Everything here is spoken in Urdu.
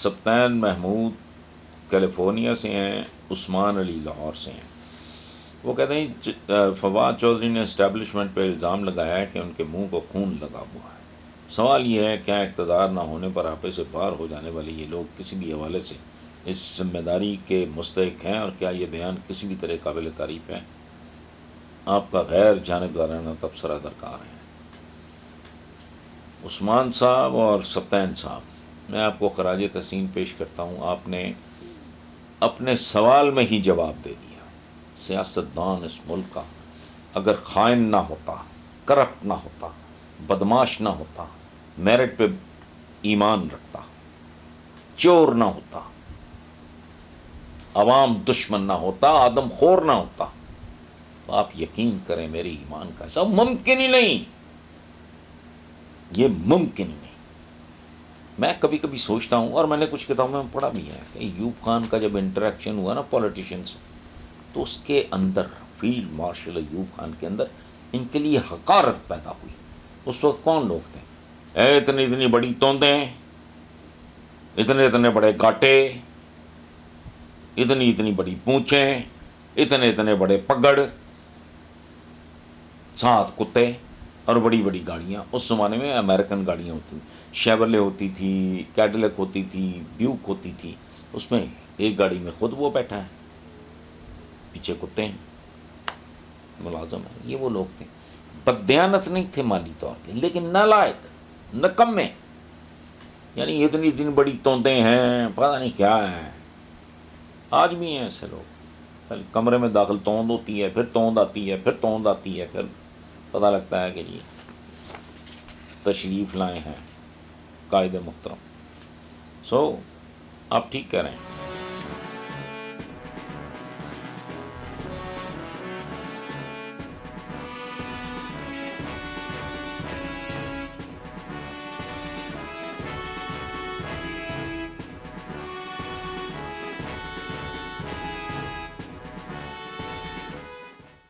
سبطین محمود کیلیفورنیا سے ہیں، عثمان علی لاہور سے ہیں۔ وہ کہتے ہیں فواد چودھری نے اسٹیبلشمنٹ پہ الزام لگایا ہے کہ ان کے منہ کو خون لگا ہوا ہے۔ سوال یہ ہے کیا اقتدار نہ ہونے پر آپے سے پار ہو جانے والے یہ لوگ کسی بھی حوالے سے اس ذمہ داری کے مستحق ہیں، اور کیا یہ بیان کسی بھی طرح قابل تعریف ہے؟ آپ کا غیر جانبدارانہ تبصرہ درکار ہے۔ عثمان صاحب اور سبطین صاحب، میں آپ کو خراج تحسین پیش کرتا ہوں، آپ نے اپنے سوال میں ہی جواب دے دیا۔ سیاستدان اس ملک کا اگر خائن نہ ہوتا، کرپٹ نہ ہوتا، بدماش نہ ہوتا، میرٹ پہ ایمان رکھتا، چور نہ ہوتا، عوام دشمن نہ ہوتا، آدم خور نہ ہوتا، تو آپ یقین کریں میرے ایمان کا سب ممکن ہی نہیں، یہ ممکن ہی نہیں۔ میں کبھی کبھی سوچتا ہوں، اور میں نے کچھ کتابوں میں پڑھا بھی ہے کہ ایوب خان کا جب انٹریکشن ہوا نا پولیٹیشین سے، تو اس کے اندر فیلڈ مارشل ایوب خان کے اندر ان کے لیے حقارت پیدا ہوئی۔ اس وقت کون لوگ تھے؟ اتنی اتنی بڑی توندیں، اتنے اتنے بڑے گاٹے، اتنی اتنی بڑی پونچھیں، اتنے اتنے بڑے پگڑ، 7 کتے، اور بڑی بڑی گاڑیاں۔ اس زمانے میں امریکن گاڑیاں ہوتی تھیں، شیورلے ہوتی تھی، کیڈلک ہوتی تھی، بیوک ہوتی تھی۔ اس میں ایک گاڑی میں خود وہ بیٹھا ہے، پیچھے کتے ہیں، ملازم ہیں۔ یہ وہ لوگ تھے، بددیانت نہیں تھے مالی طور پہ، لیکن نالائق، نکمے، یعنی اتنی اتنی بڑی توندیں ہیں، پتہ نہیں کیا ہے۔ آج بھی ہیں ایسے لوگ، پہلے کمرے میں داخل توند ہوتی ہے، پھر توند آتی ہے، پھر توند آتی ہے، پھر پتہ لگتا ہے کہ جی تشریف لائے ہیں قائد محترم۔ آپ ٹھیک کہہ رہے ہیں۔